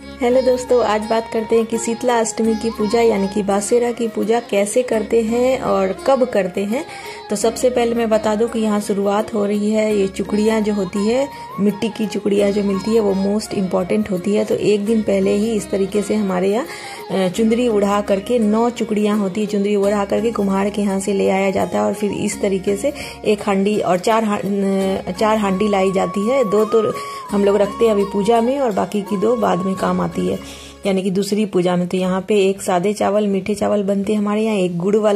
Hello दोस्तों, आज बात करते हैं कि शीतला अष्टमी की पूजा यानी कि बासेरा की पूजा कैसे करते हैं और कब करते हैं। तो सबसे पहले मैं बता दूं कि यहाँ शुरुआत हो रही है। ये चुकड़ियाँ जो होती है, मिट्टी की चुकड़ियाँ जो मिलती है, वो मोस्ट इम्पॉर्टेंट होती है। तो एक दिन पहले ही इस तरीके से हमारे यहाँ चुंदरी उड़ा करके 9 चुकड़ियाँ होती है, चुंदरी उड़ा करके कुम्हार के यहाँ से ले आया जाता है और फिर इस तरीके से एक हांडी और चार हांडी लाई जाती है। 2 तो हम लोग रखते हैं अभी पूजा में और बाकी की 2 बाद में काम आती है, यानी कि दूसरी पूजा में। तो यहाँ पे एक सादे चावल, मीठे चावल बनते हैं हमारे यहाँ,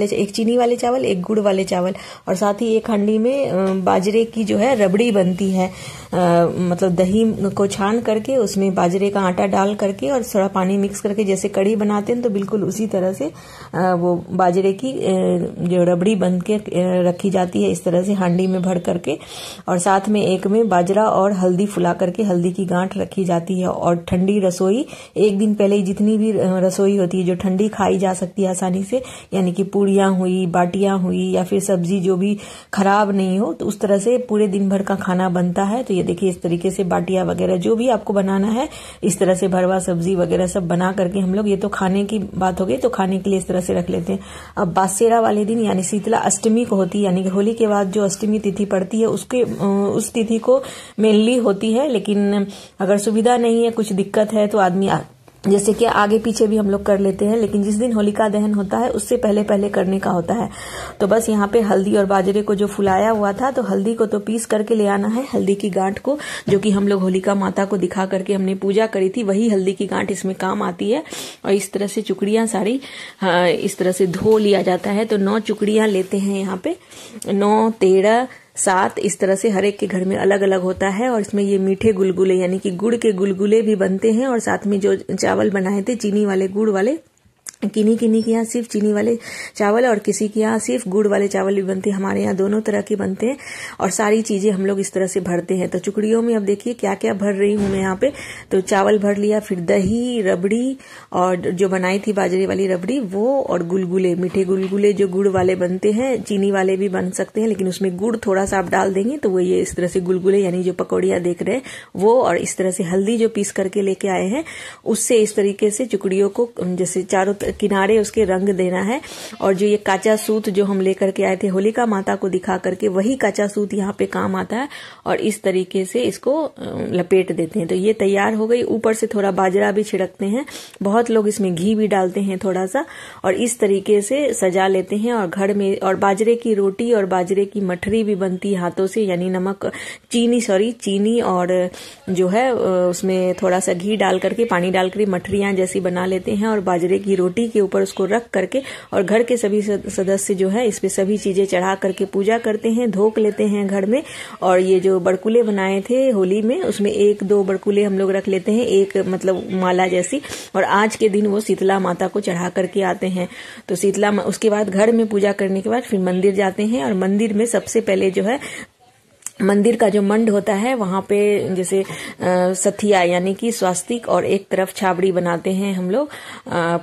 एक चीनी वाले चावल, एक गुड़ वाले चावल, और साथ ही एक हांडी में बाजरे की जो है रबड़ी बनती है। मतलब दही को छान करके उसमें बाजरे का आटा डाल करके और थोड़ा पानी मिक्स करके जैसे कड़ी बनाते हैं, तो बिल्कुल उसी तरह से वो बाजरे की जो रबड़ी बन के रखी जाती है, इस तरह से हांडी में भर करके। और साथ में एक में बाजरा और हल्दी फुला करके हल्दी की गांठ रखी जाती है। और ठंडी रसोई एक दिन पहले ही जितनी भी रसोई होती है जो ठंडी खाई जा सकती है आसानी से, यानी कि पूड़ियाँ हुई, बाटियाँ हुई, या फिर सब्जी जो भी खराब नहीं हो, तो उस तरह से पूरे दिन भर का खाना बनता है। तो ये देखिए, इस तरीके से बाटियाँ वगैरह जो भी आपको बनाना है, इस तरह से भरवा सब्जी वगैरह सब बना करके हम लोग, ये तो खाने की बात हो गई, तो खाने के लिए इस तरह से रख लेते हैं। अब बासेरा वाले दिन यानी शीतला अष्टमी को होती है, यानी कि होली के बाद जो अष्टमी तिथि पड़ती है उस तिथि को मेनली होती है। लेकिन अगर सुविधा नहीं है, कुछ दिक्कत है, तो आदमी जैसे कि आगे पीछे भी हम लोग कर लेते हैं, लेकिन जिस दिन होलिका दहन होता है उससे पहले पहले करने का होता है। तो बस यहाँ पे हल्दी और बाजरे को जो फुलाया हुआ था, तो हल्दी को तो पीस करके ले आना है, हल्दी की गांठ को, जो कि हम लोग होलिका माता को दिखा करके हमने पूजा करी थी, वही हल्दी की गांठ इसमें काम आती है। और इस तरह से चुकड़ियां सारी इस तरह से धो लिया जाता है। तो 9 चुकड़ियां लेते हैं यहाँ पे, 9, 13, 7, इस तरह से हर एक के घर में अलग अलग होता है। और इसमें ये मीठे गुलगुले यानी कि गुड़ के गुलगुले भी बनते हैं। और साथ में जो चावल बनाए थे चीनी वाले, गुड़ वाले, किन्हीं के यहाँ सिर्फ चीनी वाले चावल और किसी के यहाँ सिर्फ गुड़ वाले चावल भी बनते हैं। हमारे यहाँ दोनों तरह के बनते हैं। और सारी चीजें हम लोग इस तरह से भरते हैं। तो चुकड़ियों में अब देखिए क्या क्या भर रही हूं मैं यहाँ पे। तो चावल भर लिया, फिर दही, रबड़ी, और जो बनाई थी बाजरे वाली रबड़ी वो, और गुलगुले, मीठे गुलगुले जो गुड़ वाले बनते हैं, चीनी वाले भी बन सकते हैं, लेकिन उसमें गुड़ थोड़ा सा आप डाल देंगे तो वो ये इस तरह से गुलगुले यानी जो पकौड़ियां देख रहे हैं वो। और इस तरह से हल्दी जो पीस करके लेके आए हैं, उससे इस तरीके से चुकड़ियों को जैसे चारों किनारे उसके रंग देना है। और जो ये काचा सूत जो हम लेकर के आए थे होलिका माता को दिखा करके, वही काचा सूत यहाँ पे काम आता है। और इस तरीके से इसको लपेट देते हैं। तो ये तैयार हो गई। ऊपर से थोड़ा बाजरा भी छिड़कते हैं, बहुत लोग इसमें घी भी डालते हैं थोड़ा सा, और इस तरीके से सजा लेते हैं। और घर में और बाजरे की रोटी और बाजरे की मठरी भी बनती है हाथों से, यानी चीनी और जो है उसमें थोड़ा सा घी डाल करके, पानी डाल करके मठरियां जैसी बना लेते हैं। और बाजरे की रोटी के ऊपर उसको रख करके और घर के सभी सदस्य जो है इस पे सभी चीजें चढ़ा करके पूजा करते हैं, धोक लेते हैं घर में। और ये जो बड़कुले बनाए थे होली में, उसमें 1-2 बड़कुले हम लोग रख लेते हैं, एक मतलब माला जैसी। और आज के दिन वो शीतला माता को चढ़ा करके आते हैं। तो उसके बाद घर में पूजा करने के बाद फिर मंदिर जाते हैं। और मंदिर में सबसे पहले जो है मंदिर का जो मंड होता है वहां पे जैसे सथिया यानी कि स्वास्तिक और एक तरफ छाबड़ी बनाते हैं हम लोग,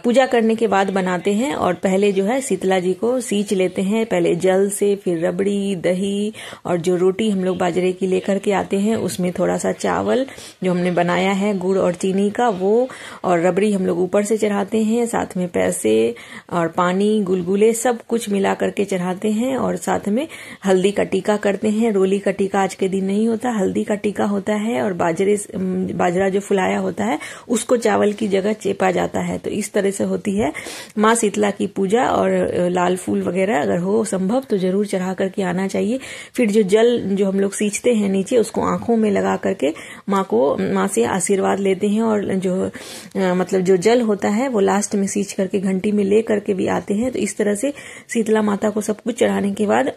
पूजा करने के बाद बनाते हैं। और पहले जो है शीतला जी को सींच लेते हैं, पहले जल से, फिर रबड़ी, दही, और जो रोटी हम लोग बाजरे की लेकर के आते हैं उसमें थोड़ा सा चावल जो हमने बनाया है गुड़ और चीनी का वो, और रबड़ी हम लोग ऊपर से चढ़ाते हैं, साथ में पैसे और पानी, गुलगुले सब कुछ मिला करके चढ़ाते हैं। और साथ में हल्दी का टीका करते हैं। रोली का टीका आज के दिन नहीं होता, हल्दी का टीका होता है। और बाजरा जो फुलाया होता है उसको चावल की जगह चेपा जाता है। तो इस तरह से होती है माँ शीतला की पूजा। और लाल फूल वगैरह अगर हो संभव तो जरूर चढ़ा करके आना चाहिए। फिर जो जल जो हम लोग सींचते हैं नीचे, उसको आंखों में लगा करके माँ से आशीर्वाद लेते हैं। और जो मतलब जो जल होता है वो लास्ट में सींच करके घंटी में ले करके भी आते हैं। तो इस तरह से शीतला माता को सब कुछ चढ़ाने के बाद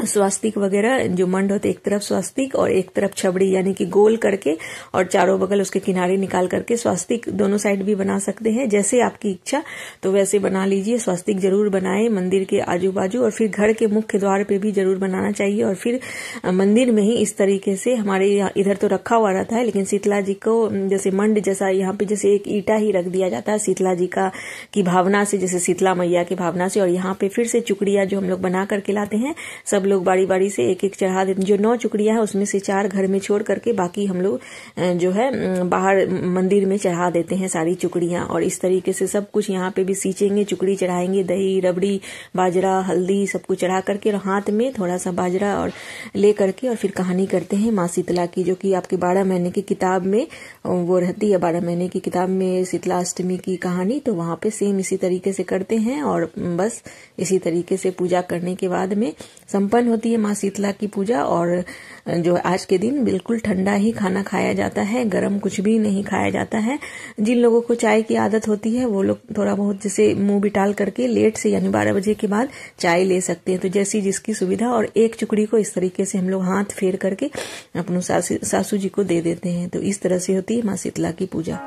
स्वास्तिक वगैरह जो मंड होते, एक तरफ स्वास्तिक और एक तरफ छबड़ी यानी कि गोल करके, और चारों बगल उसके किनारे निकाल करके स्वास्तिक दोनों साइड भी बना सकते हैं, जैसे आपकी इच्छा तो वैसे बना लीजिए। स्वास्तिक जरूर बनाए मंदिर के आजू बाजू, और फिर घर के मुख्य द्वार पे भी जरूर बनाना चाहिए। और फिर मंदिर में ही इस तरीके से हमारे इधर तो रखा हुआ रहता है, लेकिन शीतला जी को जैसे मंड जैसा यहाँ पे जैसे एक ईटा ही रख दिया जाता है शीतला जी की भावना से, जैसे शीतला मैया की भावना से। और यहाँ पे फिर से चुकड़िया जो हम लोग बना करके लाते हैं सब सब लोग बारी बारी से एक एक चढ़ा देते हैं। जो 9 चुकड़ियां हैं उसमें से 4 घर में छोड़ करके बाकी हम लोग जो है बाहर मंदिर में चढ़ा देते हैं सारी चुकड़ियां। और इस तरीके से सब कुछ यहाँ पे भी सींचेंगे, चुकड़ी चढ़ाएंगे, दही, रबड़ी, बाजरा, हल्दी सब कुछ चढ़ा करके, और हाथ में थोड़ा सा बाजरा और ले करके, और फिर कहानी करते हैं माँ शीतला की, जो कि आपके 12 महीने की किताब में वो रहती है। 12 महीने की किताब में शीतला अष्टमी की कहानी, तो वहां पे सेम इसी तरीके से करते हैं। और बस इसी तरीके से पूजा करने के बाद में संपन्न होती है माँ शीतला की पूजा। और जो आज के दिन बिल्कुल ठंडा ही खाना खाया जाता है, गरम कुछ भी नहीं खाया जाता है। जिन लोगों को चाय की आदत होती है वो लोग थोड़ा बहुत जैसे मुंह बिटाल करके लेट से यानी 12 बजे के बाद चाय ले सकते हैं, तो जैसी जिसकी सुविधा। और एक चुकड़ी को इस तरीके से हम लोग हाथ फेर करके अपने सासू जी को दे देते हैं। तो इस तरह से होती है माँ शीतला की पूजा।